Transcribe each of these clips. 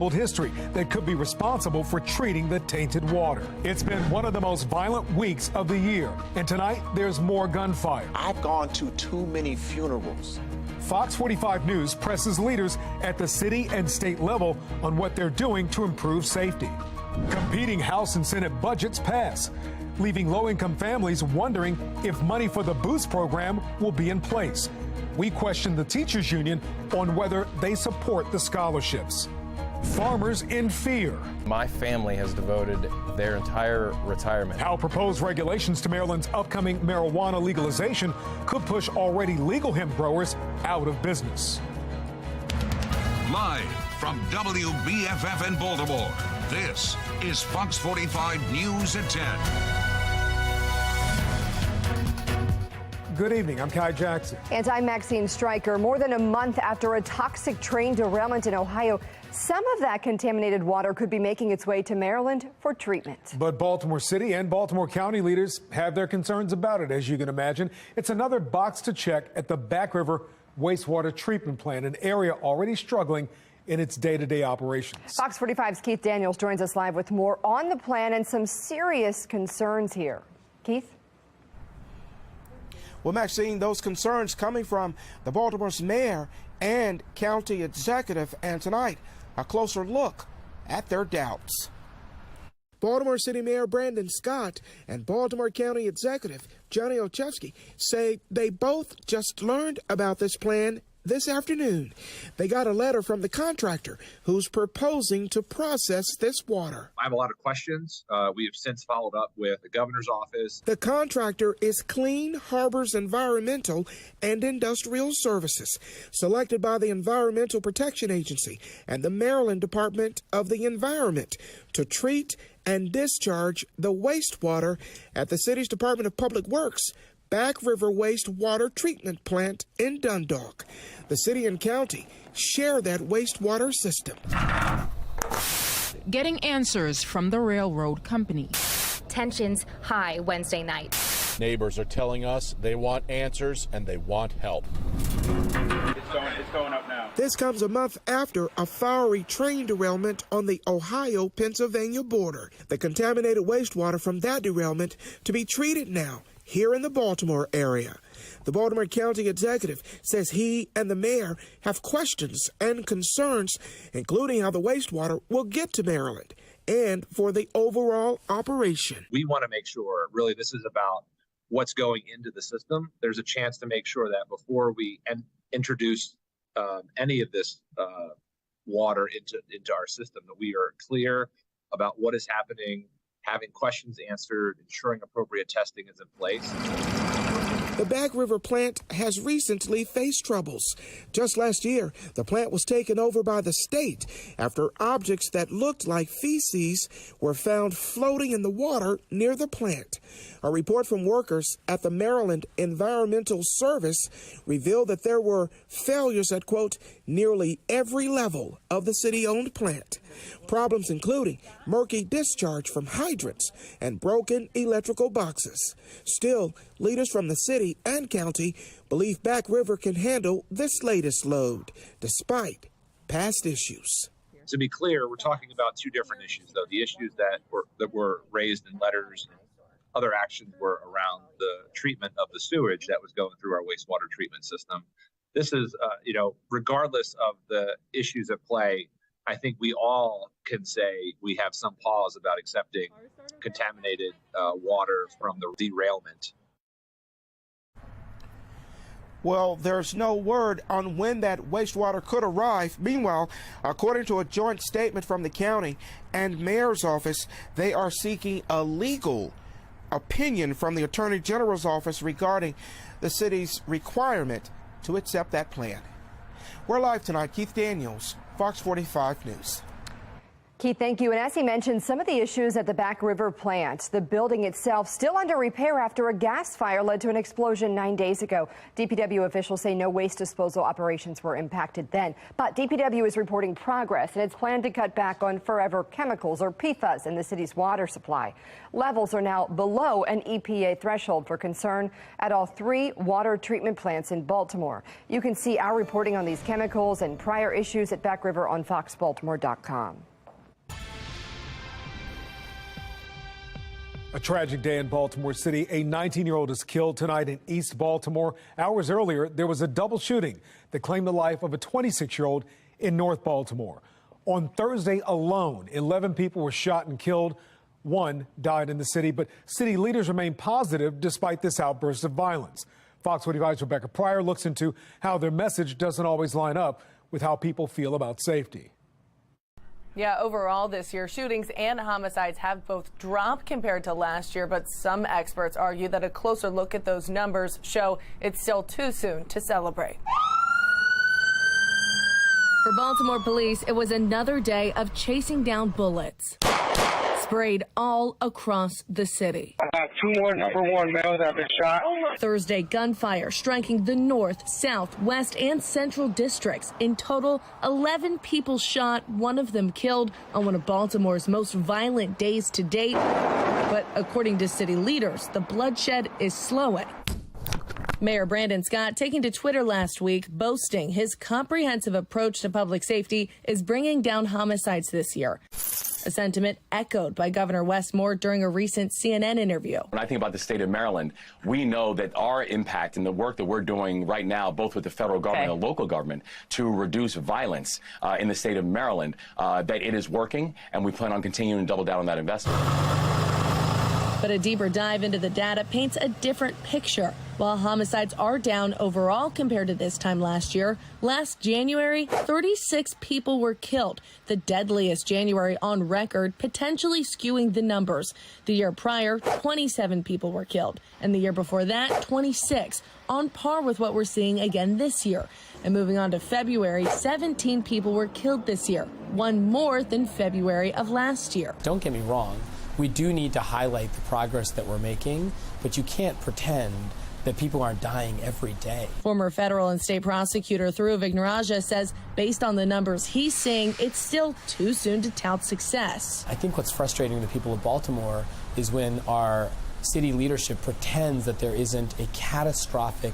history that could be responsible for treating the tainted water. It's been one of the most violent weeks of the year, and tonight there's more gunfire. I've gone to too many funerals. Fox 45 News presses leaders at the city and state level on what they're doing to improve safety. Competing House and Senate budgets pass, leaving low-income families wondering if money for the Boost program will be in place. We question the teachers union on whether they support the scholarships. Farmers in fear. My family has devoted their entire retirement. How proposed regulations to Maryland's upcoming marijuana legalization could push already legal hemp growers out of business. Live from WBFF in Baltimore, this is Fox 45 News at 10. Good evening, I'm Kai Jackson. And I'm Maxine Stryker. More than a month after a toxic train derailment in Ohio, some of that contaminated water could be making its way to Maryland for treatment. But Baltimore City and Baltimore County leaders have their concerns about it, as you can imagine. It's another box to check at the Back River wastewater treatment plant, an area already struggling in its day-to-day operations. Fox 45's Keith Daniels joins us live with more on the plan and some serious concerns here. Keith? Well, Maxine, those concerns coming from the Baltimore's mayor and county executive, and tonight, a closer look at their doubts. Baltimore City Mayor Brandon Scott and Baltimore County Executive Johnny Olszewski say they both just learned about this plan this afternoon. They got a letter from the contractor who's proposing to process this water. I have a lot of questions. We have since followed up with the governor's office. The contractor is Clean Harbors Environmental and Industrial Services, selected by the Environmental Protection Agency and the Maryland Department of the Environment to treat and discharge the wastewater at the city's Department of Public Works Back River Wastewater Treatment Plant in Dundalk. The city and county share that wastewater system. Getting answers from the railroad company. Tensions high Wednesday night. Neighbors are telling us they want answers and they want help. It's going up now. This comes a month after a fiery train derailment on the Ohio-Pennsylvania border. The contaminated wastewater from that derailment to be treated now here in the Baltimore area. The Baltimore County Executive says he and the mayor have questions and concerns, including how the wastewater will get to Maryland and for the overall operation. We want to make sure, really, this is about what's going into the system. There's a chance to make sure that before we introduce any of this water into our system, that we are clear about what is happening, having questions answered, ensuring appropriate testing is in place. The Back River plant has recently faced troubles. Just last year, the plant was taken over by the state after objects that looked like feces were found floating in the water near the plant. A report from workers at the Maryland Environmental Service revealed that there were failures at, quote, nearly every level of the city-owned plant. Problems including murky discharge from hydrants and broken electrical boxes. Still, leaders from the city and county believe Back River can handle this latest load, despite past issues. To be clear, we're talking about two different issues, though. The issues that were raised in letters and other actions were around the treatment of the sewage that was going through our wastewater treatment system. This is, regardless of the issues at play, I think we all can say we have some pause about accepting contaminated water from the derailment. Well, there's no word on when that wastewater could arrive. Meanwhile, according to a joint statement from the county and mayor's office, they are seeking a legal opinion from the Attorney General's office regarding the city's requirement to accept that plan. We're live tonight. Keith Daniels, Fox 45 News. Keith, thank you. And as he mentioned, some of the issues at the Back River plant, the building itself still under repair after a gas fire led to an explosion 9 days ago. DPW officials say no waste disposal operations were impacted then. But DPW is reporting progress and it's planned to cut back on forever chemicals or PFAS in the city's water supply. Levels are now below an EPA threshold for concern at all 3 water treatment plants in Baltimore. You can see our reporting on these chemicals and prior issues at Back River on FOX45.com. A tragic day in Baltimore City. A 19-year-old is killed tonight in East Baltimore. Hours earlier, there was a double shooting that claimed the life of a 26-year-old in North Baltimore. On Thursday alone, 11 people were shot and killed. 1 died in the city, but city leaders remain positive despite this outburst of violence. Fox 45's Rebecca Pryor looks into how their message doesn't always line up with how people feel about safety. Yeah, overall this year, shootings and homicides have both dropped compared to last year, but some experts argue that a closer look at those numbers show it's still too soon to celebrate. For Baltimore police, it was another day of chasing down bullets sprayed all across the city. I have 2 more number 1 males that have been shot. Thursday, gunfire striking the north, south, west, and central districts. In total, 11 people shot, 1 of them killed on one of Baltimore's most violent days to date. But according to city leaders, the bloodshed is slowing. Mayor Brandon Scott taking to Twitter last week, boasting his comprehensive approach to public safety is bringing down homicides this year. A sentiment echoed by Governor Wes Moore during a recent CNN interview. When I think about the state of Maryland, we know that our impact and the work that we're doing right now, both with the federal government and local government, to reduce violence in the state of Maryland, that it is working, and we plan on continuing to double down on that investment. But a deeper dive into the data paints a different picture. While homicides are down overall compared to this time last year, last January, 36 people were killed, the deadliest January on record, potentially skewing the numbers. The year prior, 27 people were killed, and the year before that, 26, on par with what we're seeing again this year. And moving on to February, 17 people were killed this year, 1 more than February of last year. Don't get me wrong. We do need to highlight the progress that we're making, but you can't pretend that people aren't dying every day. Former federal and state prosecutor Dhruv Vignarajah says based on the numbers he's seeing, it's still too soon to tout success. I think what's frustrating to the people of Baltimore is when our city leadership pretends that there isn't a catastrophic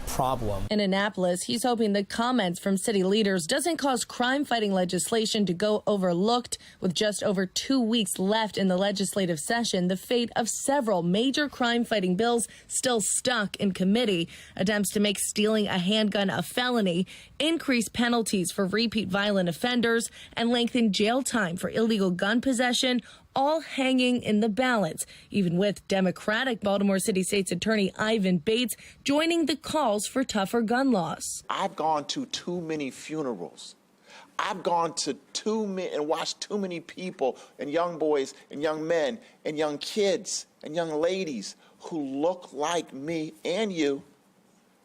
problem. In Annapolis, he's hoping the comments from city leaders doesn't cause crime-fighting legislation to go overlooked. With just over 2 weeks left in the legislative session, the fate of several major crime-fighting bills still stuck in committee. Attempts to make stealing a handgun a felony, increase penalties for repeat violent offenders, and lengthen jail time for illegal gun possession, all hanging in the balance, even with Democratic Baltimore City State's Attorney Ivan Bates joining the calls for tougher gun laws. I've gone to too many funerals. I've gone to too many and watched too many people and young boys and young men and young kids and young ladies who look like me and you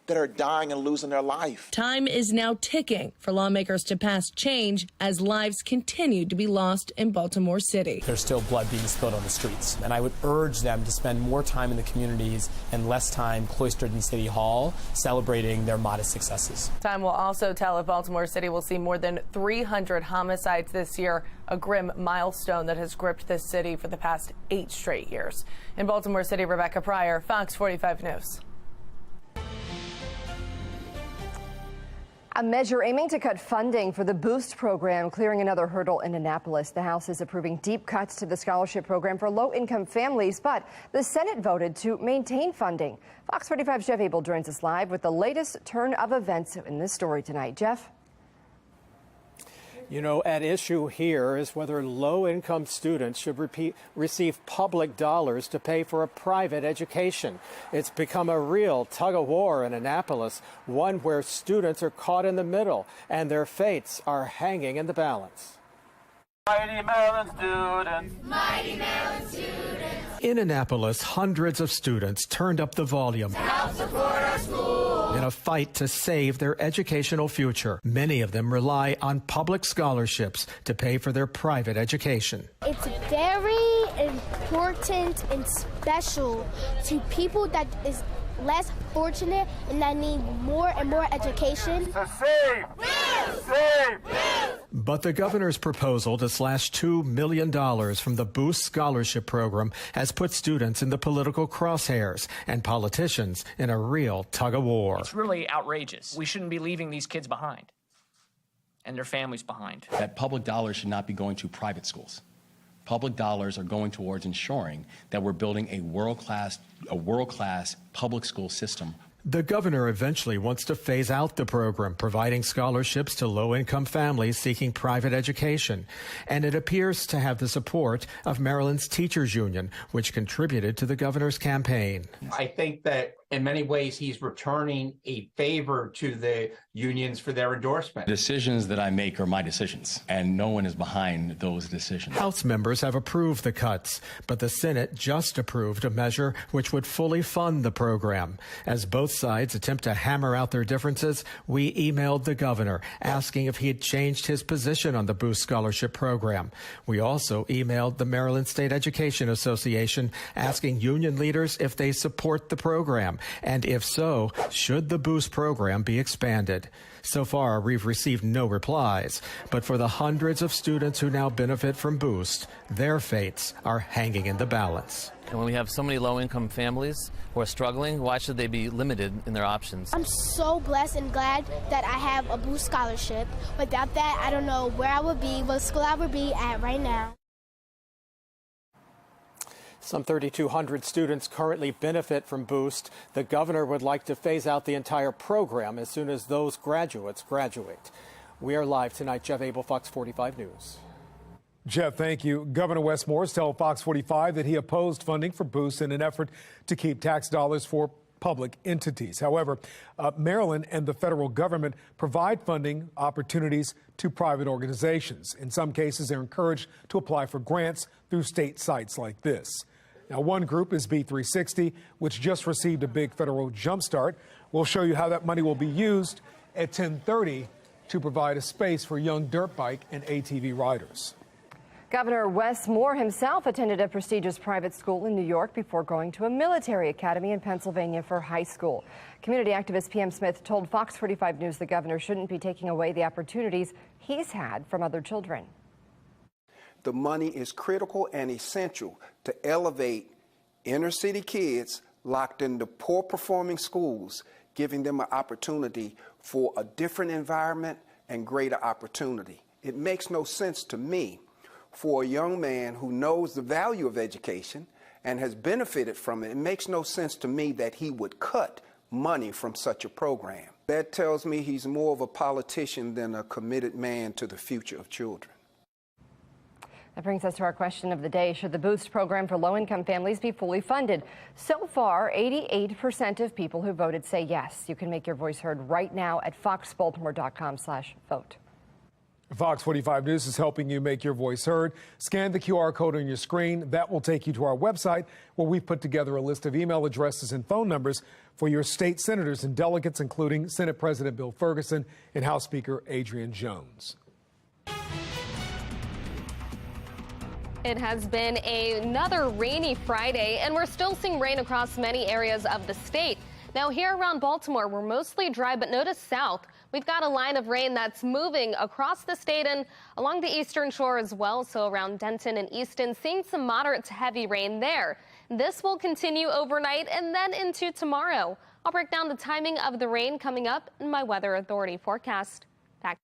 that are dying and losing their life. Time is now ticking for lawmakers to pass change as lives continue to be lost in Baltimore City. There's still blood being spilled on the streets, and I would urge them to spend more time in the communities and less time cloistered in City Hall celebrating their modest successes. Time will also tell if Baltimore City will see more than 300 homicides this year, a grim milestone that has gripped this city for the past 8 straight years. In Baltimore City, Rebecca Pryor, Fox 45 News. A measure aiming to cut funding for the Boost program, clearing another hurdle in Annapolis. The House is approving deep cuts to the scholarship program for low-income families, but the Senate voted to maintain funding. Fox 45's Jeff Abel joins us live with the latest turn of events in this story tonight. Jeff? You know, at issue here is whether low-income students should receive public dollars to pay for a private education. It's become a real tug-of-war in Annapolis, one where students are caught in the middle and their fates are hanging in the balance. Mighty Maryland students. Mighty Maryland students. In Annapolis, hundreds of students turned up the volume to help support our school. in in a fight to save their educational future. Many of them rely on public scholarships to pay for their private education. It's very important and special to people that is less fortunate and that need more and more education. But the governor's proposal to slash $2 million from the Boost Scholarship Program has put students in the political crosshairs and politicians in a real tug-of-war. It's really outrageous. We shouldn't be leaving these kids behind and their families behind. That public dollars should not be going to private schools. Public dollars are going towards ensuring that we're building a world-class public school system. The governor eventually wants to phase out the program, providing scholarships to low-income families seeking private education. And it appears to have the support of Maryland's teachers union, which contributed to the governor's campaign. I think that in many ways he's returning a favor to the unions for their endorsement. Decisions that I make are my decisions, and no one is behind those decisions. House members have approved the cuts, but the Senate just approved a measure which would fully fund the program. As both sides attempt to hammer out their differences, we emailed the governor asking if he had changed his position on the Boost Scholarship Program. We also emailed the Maryland State Education Association asking union leaders if they support the program, and if so, should the Boost program be expanded. So far, we've received no replies, but for the hundreds of students who now benefit from Boost, their fates are hanging in the balance. And when we have so many low-income families who are struggling, why should they be limited in their options? I'm so blessed and glad that I have a Boost scholarship. Without that, I don't know where I would be, what school I would be at right now. Some 3,200 students currently benefit from Boost. The governor would like to phase out the entire program as soon as those graduates graduate. We are live tonight. Jeff Abel, Fox 45 News. Jeff, thank you. Governor Wes Morris told Fox 45 that he opposed funding for Boost in an effort to keep tax dollars for public entities. However, Maryland and the federal government provide funding opportunities to private organizations. In some cases, they're encouraged to apply for grants through state sites like this. Now, one group is B360, which just received a big federal jumpstart. We'll show you how that money will be used at 10:30 to provide a space for young dirt bike and ATV riders. Governor Wes Moore himself attended a prestigious private school in New York before going to a military academy in Pennsylvania for high school. Community activist PM Smith told Fox 45 News the governor shouldn't be taking away the opportunities he's had from other children. The money is critical and essential to elevate inner city kids locked into poor performing schools, giving them an opportunity for a different environment and greater opportunity. It makes no sense to me for a young man who knows the value of education and has benefited from it. It makes no sense to me that he would cut money from such a program. That tells me he's more of a politician than a committed man to the future of children. That brings us to our question of the day. Should the Boost program for low-income families be fully funded? So far, 88% of people who voted say yes. You can make your voice heard right now at foxbaltimore.com/vote. Fox 45 News is helping you make your voice heard. Scan the QR code on your screen. That will take you to our website, where we've put together a list of email addresses and phone numbers for your state senators and delegates, including Senate President Bill Ferguson and House Speaker Adrian Jones. It has been another rainy Friday, and we're still seeing rain across many areas of the state. Now, here around Baltimore, we're mostly dry, but notice south, we've got a line of rain that's moving across the state and along the eastern shore as well. So around Denton and Easton, seeing some moderate to heavy rain there. This will continue overnight and then into tomorrow. I'll break down the timing of the rain coming up in my Weather Authority forecast. Back.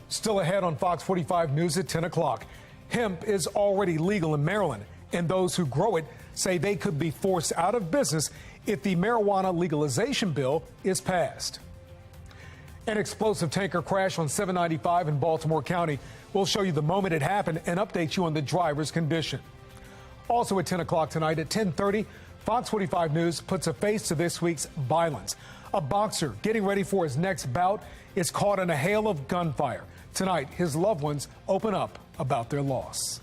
Still ahead on Fox 45 News at 10 o'clock. Hemp is already legal in Maryland, and those who grow it say they could be forced out of business if the marijuana legalization bill is passed. An explosive tanker crash on 795 in Baltimore County. We'll show you the moment it happened and update you on the driver's condition. Also at 10 o'clock tonight at 10:30, Fox 45 News puts a face to this week's violence. A boxer getting ready for his next bout is caught in a hail of gunfire. Tonight, his loved ones open up about their loss.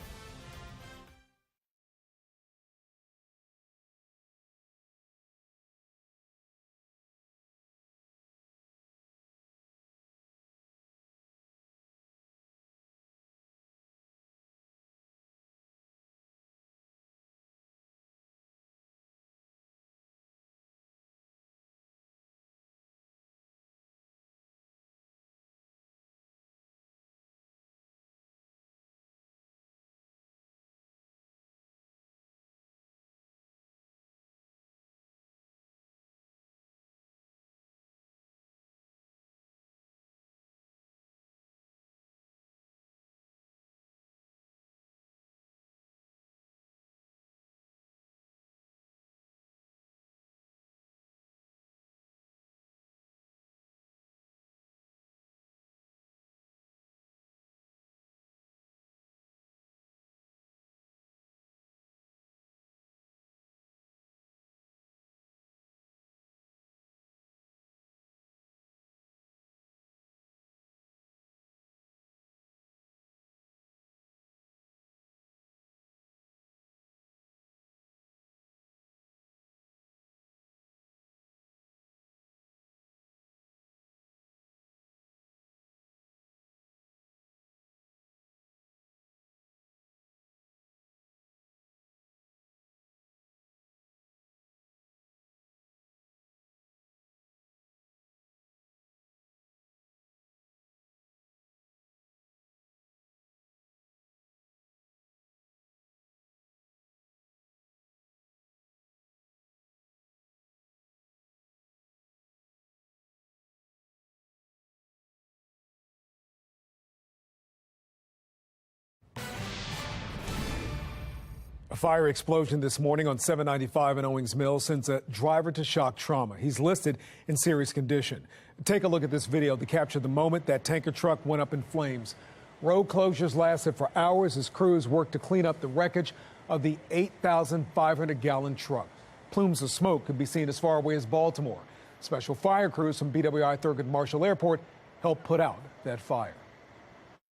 A fire explosion this morning on 795 in Owings Mills sends a driver to shock trauma. He's listed in serious condition. Take a look at this video to capture the moment that tanker truck went up in flames. Road closures lasted for hours as crews worked to clean up the wreckage of the 8,500-gallon truck. Plumes of smoke could be seen as far away as Baltimore. Special fire crews from BWI Thurgood Marshall Airport helped put out that fire.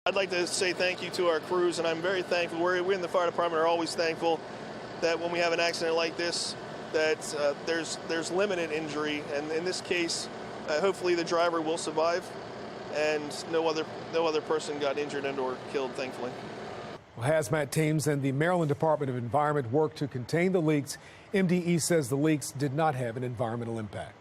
I'd like to say thank you to our crews, and I'm very thankful. We in the fire department are always thankful that when we have an accident like this, that there's limited injury, and in this case, hopefully the driver will survive, and no other person got injured and or killed, thankfully. Well, hazmat teams and the Maryland Department of Environment worked to contain the leaks. MDE says the leaks did not have an environmental impact.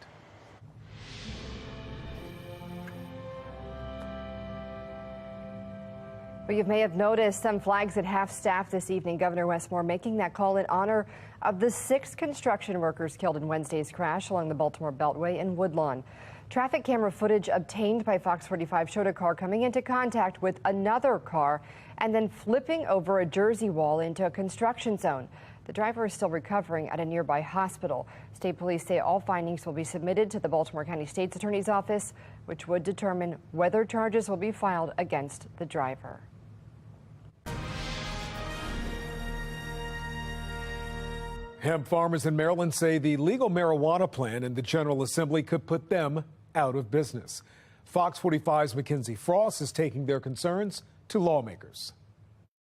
Well, you may have noticed some flags at half-staff this evening. Governor Westmore making that call in honor of the 6 construction workers killed in Wednesday's crash along the Baltimore Beltway in Woodlawn. Traffic camera footage obtained by FOX45 showed a car coming into contact with another car and then flipping over a Jersey wall into a construction zone. The driver is still recovering at a nearby hospital. State police say all findings will be submitted to the Baltimore County State's Attorney's Office, which would determine whether charges will be filed against the driver. Hemp farmers in Maryland say the legal marijuana plan in the General Assembly could put them out of business. Fox 45's Mackenzie Frost is taking their concerns to lawmakers.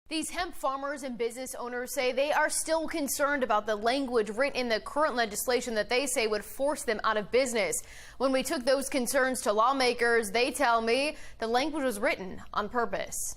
These hemp farmers and business owners say they are still concerned about the language written in the current legislation that they say would force them out of business. When we took those concerns to lawmakers, they tell me the language was written on purpose.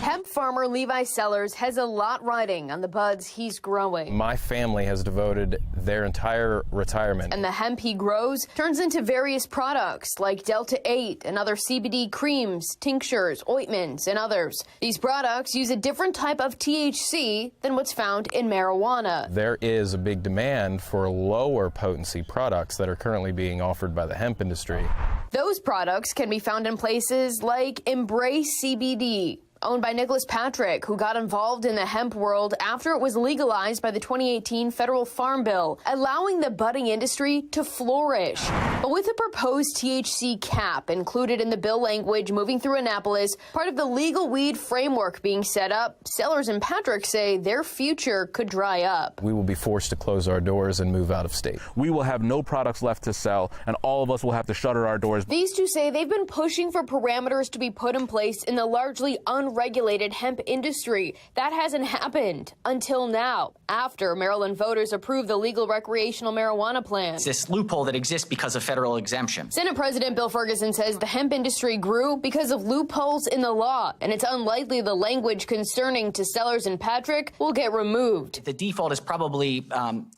Hemp farmer Levi Sellers has a lot riding on the buds he's growing. My family has devoted their entire retirement. And the hemp he grows turns into various products like Delta 8 and other CBD creams, tinctures, ointments, and others. These products use a different type of THC than what's found in marijuana. There is a big demand for lower potency products that are currently being offered by the hemp industry. Those products can be found in places like Embrace CBD, owned by Nicholas Patrick, who got involved in the hemp world after it was legalized by the 2018 federal farm bill, allowing the budding industry to flourish. But with a proposed THC cap included in the bill language moving through Annapolis, part of the legal weed framework being set up, Sellers and Patrick say their future could dry up. We will be forced to close our doors and move out of state. We will have no products left to sell, and all of us will have to shutter our doors. These two say they've been pushing for parameters to be put in place in the largely unregulated hemp industry. That hasn't happened until now, after Maryland voters approved the legal recreational marijuana plan. It's this loophole that exists because of federal exemption. Senate President Bill Ferguson says the hemp industry grew because of loopholes in the law, and it's unlikely the language concerning to Sellers and Patrick will get removed. The default is probably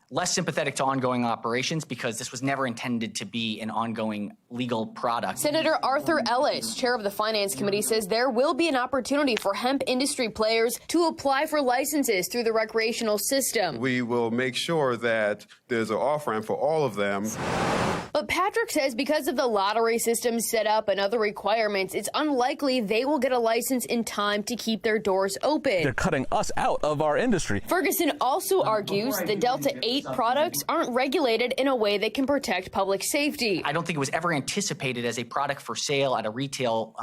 less sympathetic to ongoing operations because this was never intended to be an ongoing legal product. Senator Arthur Ellis, chair of the Finance Committee, says there will be an opportunity for hemp industry players to apply for licenses through the recreational system. We will make sure that there's an off-ramp for all of them. But Patrick says because of the lottery system set up and other requirements, it's unlikely they will get a license in time to keep their doors open. They're cutting us out of our industry. Ferguson also argues the Delta 8 products aren't regulated in a way that can protect public safety. I don't think it was ever anticipated as a product for sale at a retail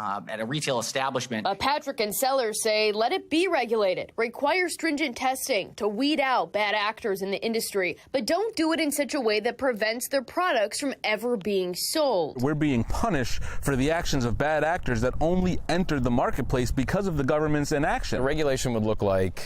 establishment. But Patrick and Sellers say let it be regulated, require stringent testing to weed out bad actors in the industry, but don't do it in such a way that prevents their products from ever being sold. We're being punished for the actions of bad actors that only entered the marketplace because of the government's inaction. The regulation would look like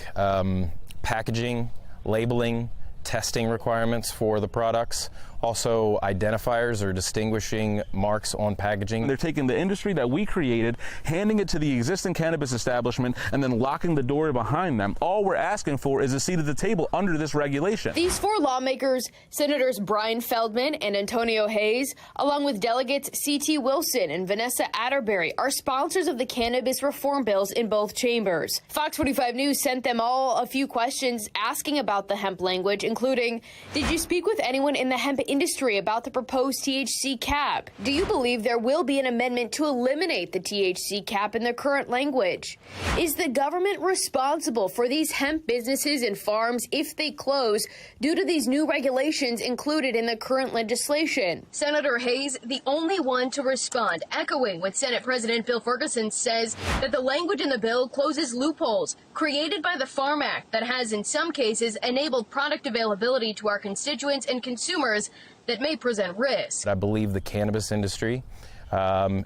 packaging, labeling, testing requirements for the products, also identifiers or distinguishing marks on packaging. They're taking the industry that we created, handing it to the existing cannabis establishment, and then locking the door behind them. All we're asking for is a seat at the table under this regulation. These 4 lawmakers, Senators Brian Feldman and Antonio Hayes, along with delegates C.T. Wilson and Vanessa Atterbury, are sponsors of the cannabis reform bills in both chambers. Fox 45 News sent them all a few questions asking about the hemp language, including, did you speak with anyone in the hemp industry about the proposed THC cap. Do you believe there will be an amendment to eliminate the THC cap in the current language? Is the government responsible for these hemp businesses and farms if they close due to these new regulations included in the current legislation? Senator Hayes, the only one to respond, echoing what Senate President Bill Ferguson says that the language in the bill closes loopholes created by the Farm Act that has in some cases enabled product availability to our constituents and consumers that may present risk. I believe the cannabis industry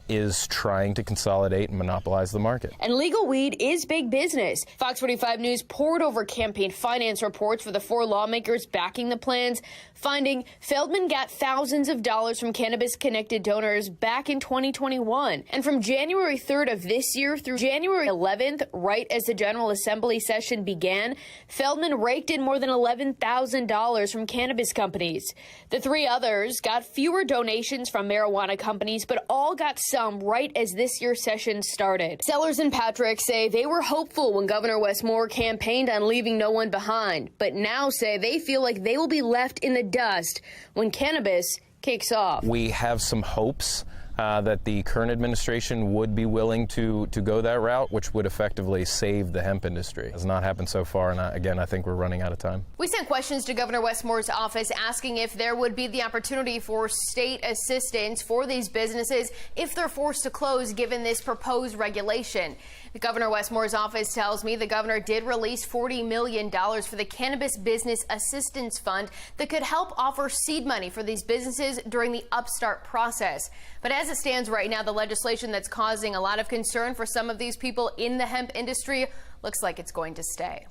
is trying to consolidate and monopolize the market. And legal weed is big business. Fox 45 News poured over campaign finance reports for the 4 lawmakers backing the plans, finding Feldman got thousands of dollars from cannabis-connected donors back in 2021. And from January 3rd of this year through January 11th, right as the General Assembly session began, Feldman raked in more than $11,000 from cannabis companies. The 3 others got fewer donations from marijuana companies, but all got some right as this year's session started. Sellers and Patrick say they were hopeful when Governor Wes Moore campaigned on leaving no one behind, but now say they feel like they will be left in the dust when cannabis kicks off. We have some hopes that the current administration would be willing to go that route, which would effectively save the hemp industry. It has not happened so far, and again, I think we're running out of time. We sent questions to Governor Wes Moore's office asking if there would be the opportunity for state assistance for these businesses if they're forced to close given this proposed regulation. Governor Wes Moore's office tells me the governor did release $40 million for the Cannabis Business Assistance Fund that could help offer seed money for these businesses during the upstart process. But as it stands right now, the legislation that's causing a lot of concern for some of these people in the hemp industry looks like it's going to stay.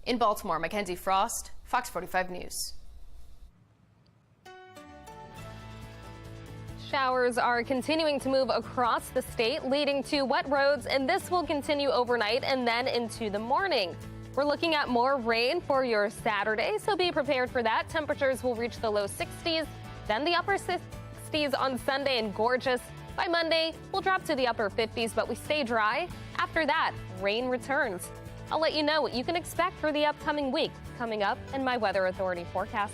In Baltimore, Mackenzie Frost, Fox 45 News. Showers are continuing to move across the state, leading to wet roads, and this will continue overnight and then into the morning. We're looking at more rain for your Saturday, so be prepared for that. Temperatures will reach the low 60s, then the upper 60s on Sunday and gorgeous. By Monday, we'll drop to the upper 50s, but we stay dry. After that, rain returns. I'll let you know what you can expect for the upcoming week coming up in my Weather Authority forecast.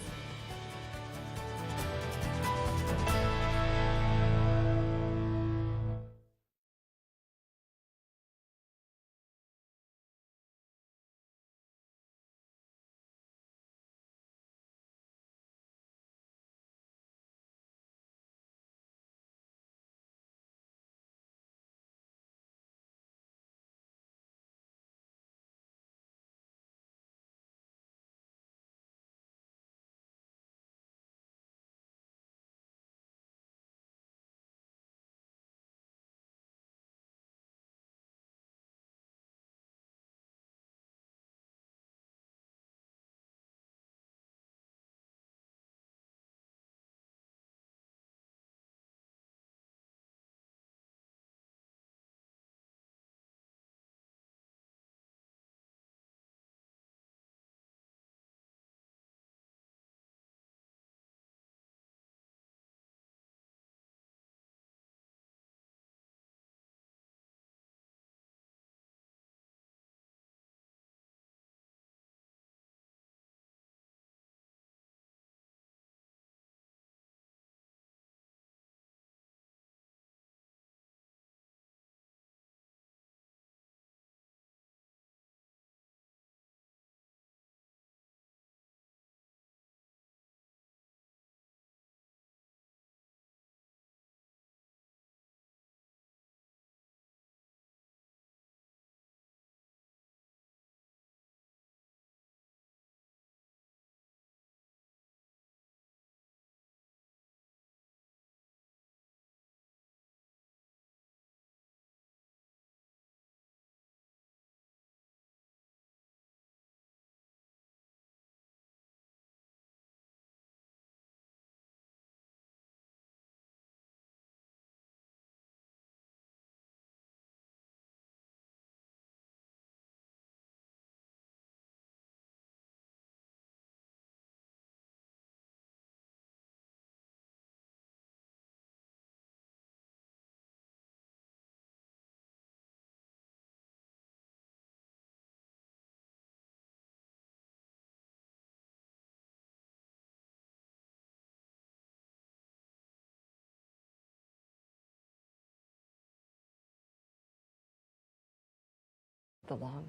the lawn.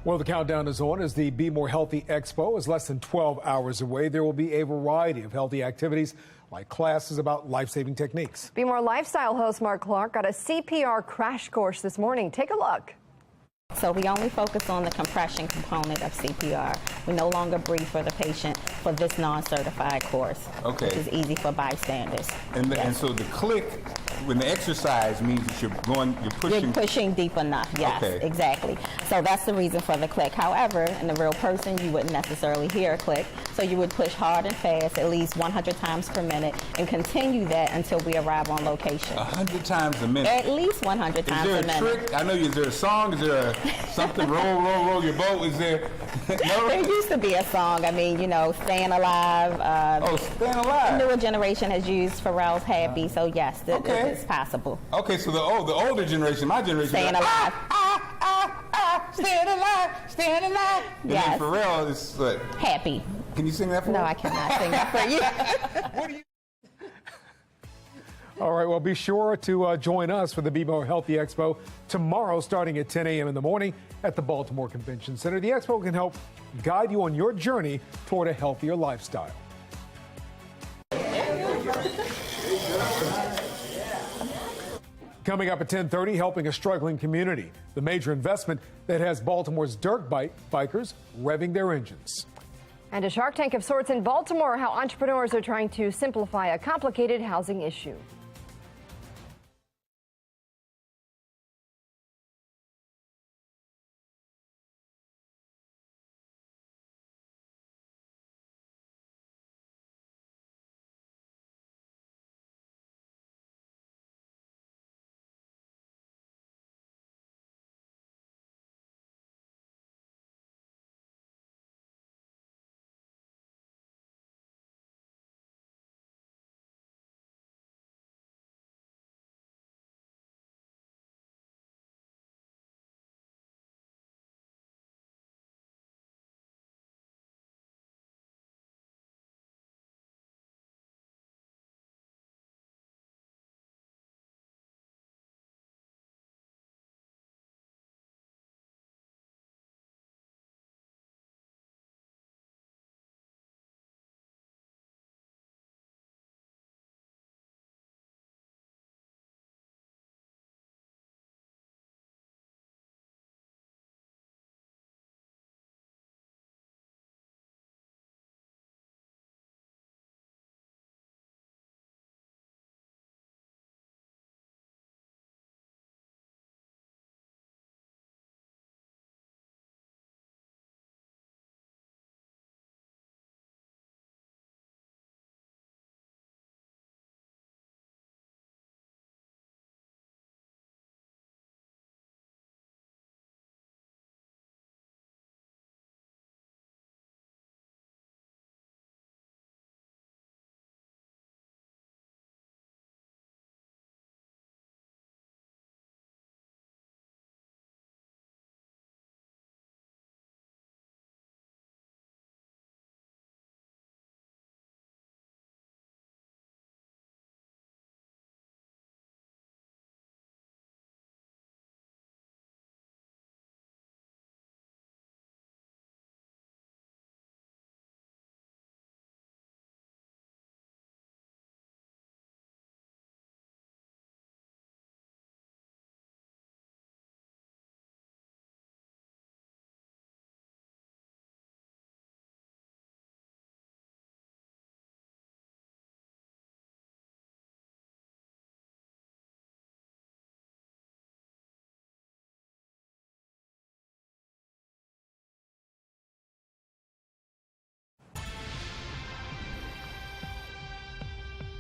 Well, the countdown is on as the Be More Healthy Expo is less than 12 hours away. There will be a variety of healthy activities like classes about life-saving techniques. Be More Lifestyle host Mark Clark got a CPR crash course this morning. Take a look. So we only focus on the compression component of CPR. We no longer breathe for the patient for this non-certified course, okay, which is easy for bystanders. And, and so the click, when the exercise means that you're pushing. You're pushing deep enough, yes, okay, exactly. So that's the reason for the click. However, in a real person, you wouldn't necessarily hear a click. So you would push hard and fast, at least 100 times per minute, and continue that until we arrive on location. 100 times a minute? At least 100 times a minute. Is there a trick? I know, is there a song? Is there something, roll your boat? Is there? No? There used to be a song. I mean, you know, Staying Alive. Staying Alive. The newer generation has used Pharrell's Happy, so yes, it's possible. Okay, so the older generation, my generation. Staying Alive. Staying alive, staying alive. And yes. then Pharrell is what? Happy. Can you sing that for me? No, I cannot sing that for you. All right, well, be sure to join us for the Be More Healthy Expo tomorrow starting at 10 a.m. in the morning at the Baltimore Convention Center. The Expo can help guide you on your journey toward a healthier lifestyle. Coming up at 10:30, helping a struggling community. The major investment that has Baltimore's dirt bikers revving their engines. And a Shark Tank of sorts in Baltimore, how entrepreneurs are trying to simplify a complicated housing issue.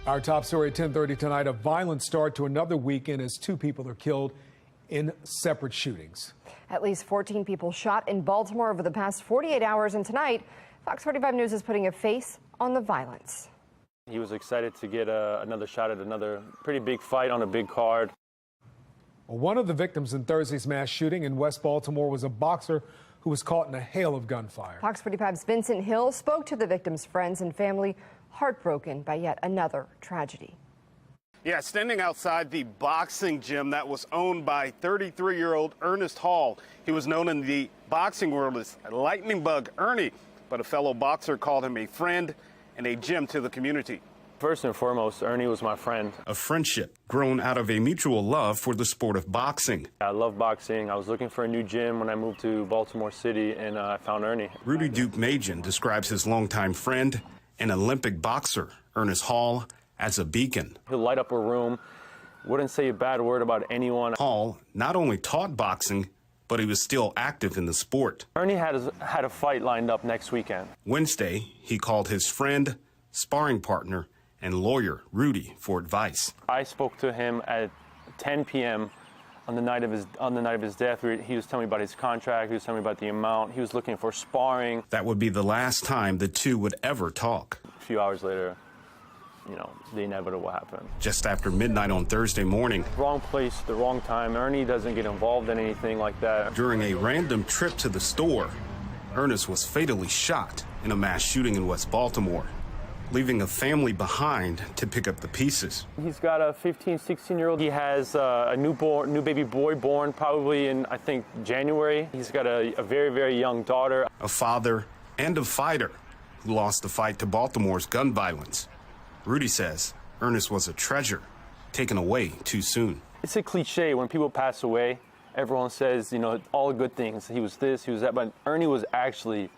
Our top story at 10:30 tonight, a violent start to another weekend as 2 people are killed in separate shootings. At least 14 people shot in Baltimore over the past 48 hours, and tonight, Fox 45 News is putting a face on the violence. He was excited to get another shot at another pretty big fight on a big card. One of the victims in Thursday's mass shooting in West Baltimore was a boxer who was caught in a hail of gunfire. Fox 45's Vincent Hill spoke to the victim's friends and family, heartbroken by yet another tragedy. Yeah, standing outside the boxing gym that was owned by 33-year-old Ernest Hall. He was known in the boxing world as Lightning Bug Ernie, but a fellow boxer called him a friend and a gem to the community. First and foremost, Ernie was my friend. A friendship grown out of a mutual love for the sport of boxing. I love boxing. I was looking for a new gym when I moved to Baltimore City, and I found Ernie. Rudy Duke-Majan describes his longtime friend and Olympic boxer, Ernest Hall, as a beacon. He'll light up a room, wouldn't say a bad word about anyone. Hall not only taught boxing, but he was still active in the sport. Ernie had a fight lined up next weekend. Wednesday, he called his friend, sparring partner, and lawyer Rudy for advice. I spoke to him at 10 p.m. on the night of his death. He was telling me about his contract. He was telling me about the amount. He was looking for sparring. That would be the last time the two would ever talk. A few hours later, you know, the inevitable happened. Just after midnight on Thursday morning. Wrong place, the wrong time. Ernie doesn't get involved in anything like that. During a random trip to the store, Ernest was fatally shot in a mass shooting in West Baltimore, leaving a family behind to pick up the pieces. He's got a 15, 16-year-old. He has a new baby boy born probably in, I think, January. He's got a very, very young daughter. A father and a fighter who lost the fight to Baltimore's gun violence. Rudy says Ernest was a treasure, taken away too soon. It's a cliche when people pass away, everyone says, you know, all good things. He was this, he was that, but Ernie was actually,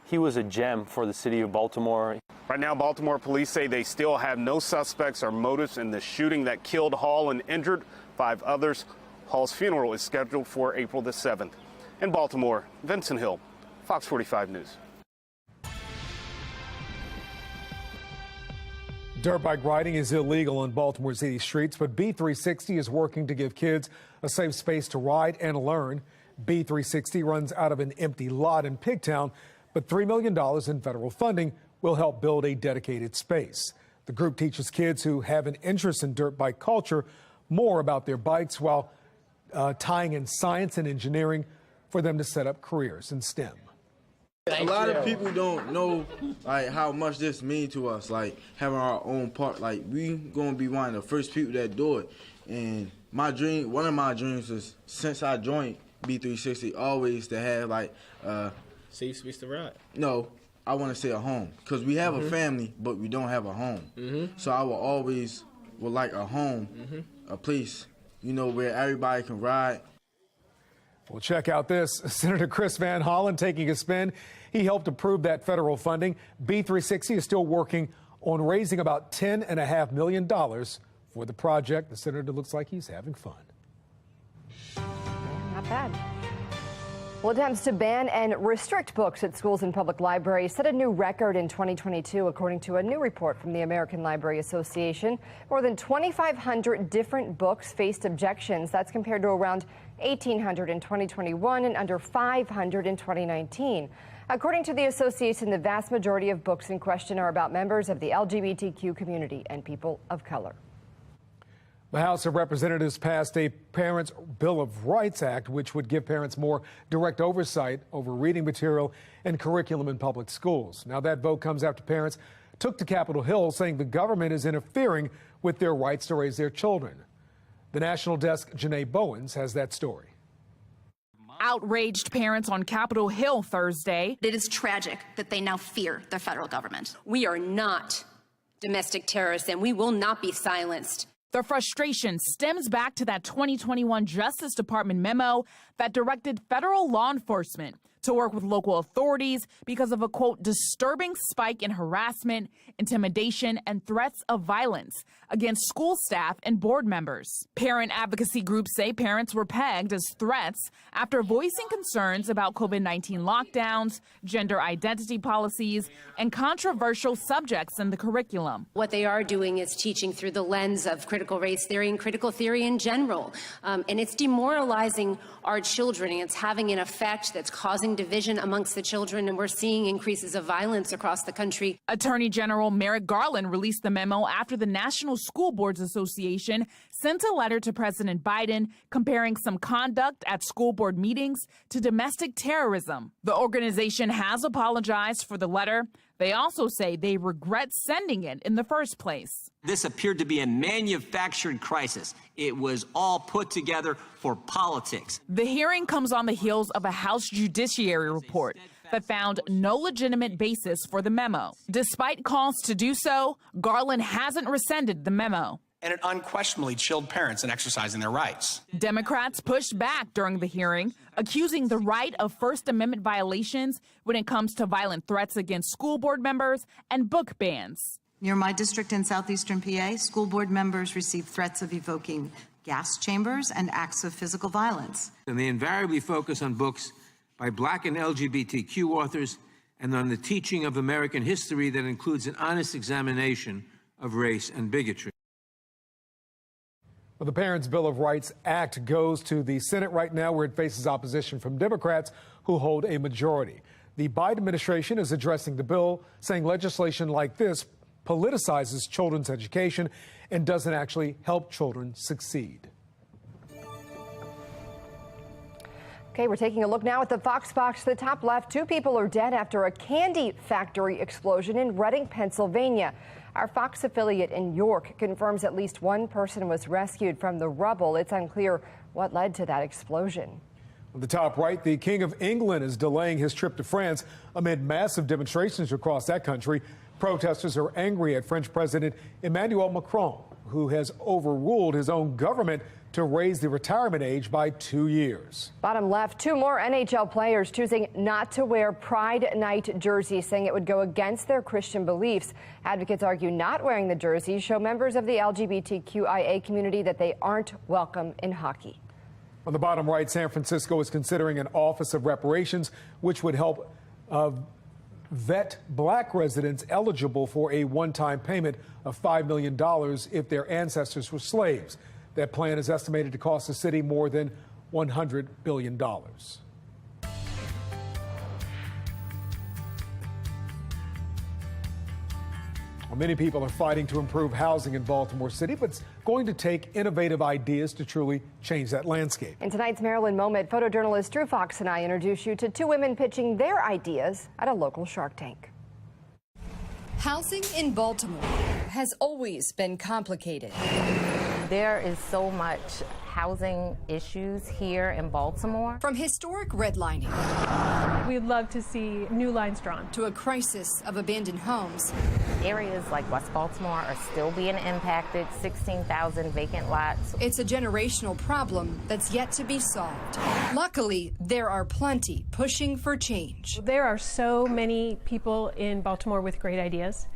he was a gem for the city of Baltimore. Right now, Baltimore police say they still have no suspects or motives in the shooting that killed Hall and injured 5 others. Hall's funeral is scheduled for April the 7th. In Baltimore, Vincent Hill, Fox 45 News. Dirt bike riding is illegal on Baltimore City streets, but B360 is working to give kids a safe space to ride and learn. B360 runs out of an empty lot in Pigtown, but $3 million in federal funding will help build a dedicated space. The group teaches kids who have an interest in dirt bike culture more about their bikes while tying in science and engineering for them to set up careers in STEM. A lot of people don't know like how much this means to us, like having our own park. Like we gonna be one of the first people that do it. And my dream, one of my dreams is since I joined B360, always to have like safe space to ride. No, I want to say a home, because we have a family, but we don't have a home. So I will always would like a home, a place, you know, where everybody can ride. Well, check out this. Senator Chris Van Hollen taking a spin. He helped approve that federal funding. B360 is still working on raising about $10.5 million for the project. The senator looks like he's having fun. Not bad. Well, attempts to ban and restrict books at schools and public libraries set a new record in 2022, according to a new report from the American Library Association. More than 2,500 different books faced objections. That's compared to around 1,800 in 2021 and under 500 in 2019. According to the association, the vast majority of books in question are about members of the LGBTQ community and people of color. The House of Representatives passed a Parents' Bill of Rights Act, which would give parents more direct oversight over reading material and curriculum in public schools. Now, that vote comes after parents took to Capitol Hill saying the government is interfering with their rights to raise their children. The National Desk, Janae Bowens, has that story. Outraged parents on Capitol Hill Thursday. It is tragic that they now fear the federal government. We are not domestic terrorists, and we will not be silenced. The frustration stems back to that 2021 Justice Department memo that directed federal law enforcement to work with local authorities because of a, quote, disturbing spike in harassment, intimidation, and threats of violence against school staff and board members. Parent advocacy groups say parents were pegged as threats after voicing concerns about COVID-19 lockdowns, gender identity policies, and controversial subjects in the curriculum. What they are doing is teaching through the lens of critical race theory and critical theory in general. And it's demoralizing our children, and it's having an effect that's causing division amongst the children, and we're seeing increases of violence across the country. Attorney General Merrick Garland released the memo after the National School Boards Association sent a letter to President Biden comparing some conduct at school board meetings to domestic terrorism. The organization has apologized for the letter. They also say they regret sending it in the first place. This appeared to be a manufactured crisis. It was all put together for politics. The hearing comes on the heels of a House Judiciary report that found no legitimate basis for the memo. Despite calls to do so, Garland hasn't rescinded the memo. And it unquestionably chilled parents in exercising their rights. Democrats pushed back during the hearing, accusing the right of First Amendment violations when it comes to violent threats against school board members and book bans. Near my district in southeastern PA, school board members received threats of evoking gas chambers and acts of physical violence. And they invariably focus on books by Black and LGBTQ authors and on the teaching of American history that includes an honest examination of race and bigotry. Well, the Parents' Bill of Rights Act goes to the Senate right now, where it faces opposition from Democrats who hold a majority. The Biden administration is addressing the bill, saying legislation like this politicizes children's education and doesn't actually help children succeed. Okay, we're taking a look now at the Fox Box. The top left, 2 people are dead after a candy factory explosion in Reading, Pennsylvania. Our Fox affiliate in York confirms at least 1 person was rescued from the rubble. It's unclear what led to that explosion. On the top right, the King of England is delaying his trip to France amid massive demonstrations across that country. Protesters are angry at French President Emmanuel Macron, who has overruled his own government to raise the retirement age by 2 years. Bottom left, 2 more NHL players choosing not to wear Pride Night jerseys, saying it would go against their Christian beliefs. Advocates argue not wearing the jerseys show members of the LGBTQIA community that they aren't welcome in hockey. On the bottom right, San Francisco is considering an Office of Reparations, which would help vet Black residents eligible for a one-time payment of $5 million if their ancestors were slaves. That plan is estimated to cost the city more than $100 billion. Well, many people are fighting to improve housing in Baltimore City, but it's going to take innovative ideas to truly change that landscape. In tonight's Maryland Moment, photojournalist Drew Fox and I introduce you to 2 women pitching their ideas at a local Shark Tank. Housing in Baltimore has always been complicated. There is so much housing issues here in Baltimore. From historic redlining. We'd love to see new lines drawn. To a crisis of abandoned homes. Areas like West Baltimore are still being impacted, 16,000 vacant lots. It's a generational problem that's yet to be solved. Luckily, there are plenty pushing for change. There are so many people in Baltimore with great ideas,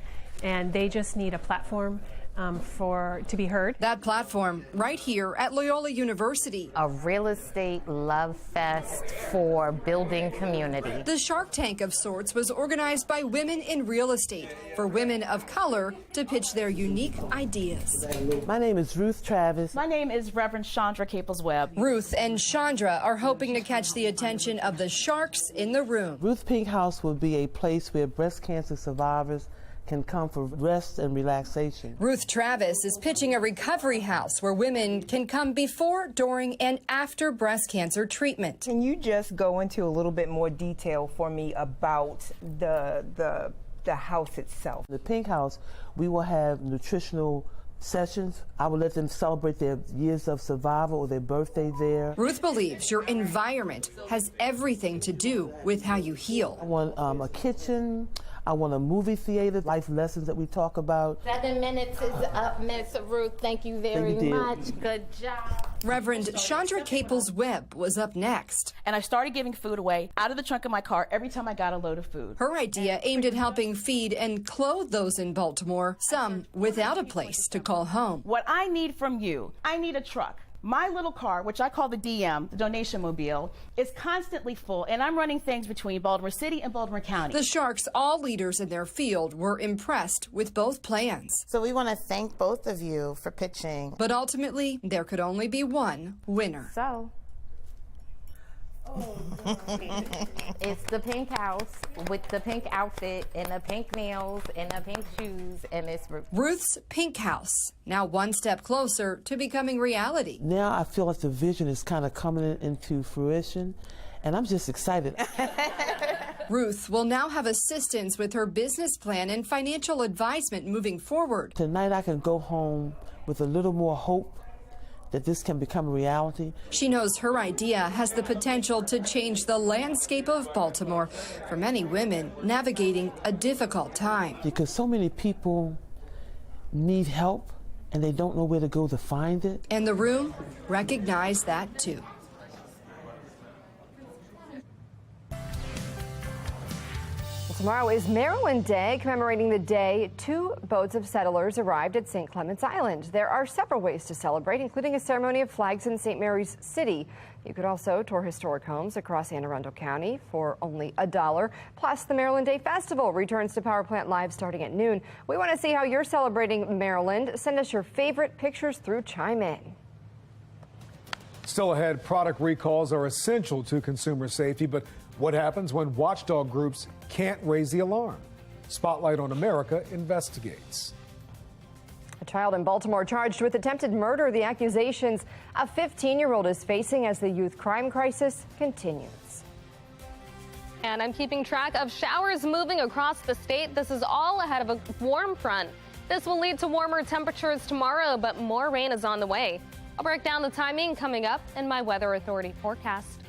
and they just need a platform to be heard. That platform right here at Loyola University. A real estate love fest for building community. The Shark Tank of sorts was organized by women in real estate for women of color to pitch their unique ideas. My name is Ruth Travis. My name is Reverend Chandra Caples-Webb. Ruth and Chandra are hoping to catch the attention of the sharks in the room. Ruth Pink House will be a place where breast cancer survivors can come for rest and relaxation. Ruth Travis is pitching a recovery house where women can come before, during, and after breast cancer treatment. Can you just go into a little bit more detail for me about the house itself? The Pink House, we will have nutritional sessions. I will let them celebrate their years of survival or their birthday there. Ruth believes your environment has everything to do with how you heal. I want a kitchen. I want a movie theater, life lessons that we talk about. 7 minutes is up, Miss Ruth. Thank you very much. Good job. Reverend Chandra Caples-Webb was up next. And I started giving food away out of the trunk of my car every time I got a load of food. Her idea aimed at helping feed and clothe those in Baltimore, some without a place to call home. What I need from you, I need a truck. My little car, which I call the DM, the donation mobile, is constantly full, and I'm running things between Baltimore City and Baltimore County. The Sharks, all leaders in their field, were impressed with both plans. So we want to thank both of you for pitching. But ultimately, there could only be one winner. So, It's the pink house with the pink outfit and the pink nails and the pink shoes, and it's Ruth's pink house, now one step closer to becoming reality. Now I feel like the vision is kind of coming into fruition, and I'm just excited. Ruth will now have assistance with her business plan and financial advisement moving forward. Tonight I can go home with a little more hope that this can become a reality. She knows her idea has the potential to change the landscape of Baltimore for many women navigating a difficult time. Because so many people need help and they don't know where to go to find it. And the room recognized that too. Tomorrow is Maryland Day, commemorating the day 2 boats of settlers arrived at St. Clement's Island. There are several ways to celebrate, including a ceremony of flags in St. Mary's City. You could also tour historic homes across Anne Arundel County for only $1. Plus, the Maryland Day Festival returns to Power Plant Live starting at noon. We want to see how you're celebrating Maryland. Send us your favorite pictures through Chime In. Still ahead, product recalls are essential to consumer safety, but what happens when watchdog groups can't raise the alarm? Spotlight on America investigates. A child in Baltimore charged with attempted murder. The accusations a 15-year-old is facing as the youth crime crisis continues. And I'm keeping track of showers moving across the state. This is all ahead of a warm front. This will lead to warmer temperatures tomorrow, but more rain is on the way. I'll break down the timing coming up in my Weather Authority forecast.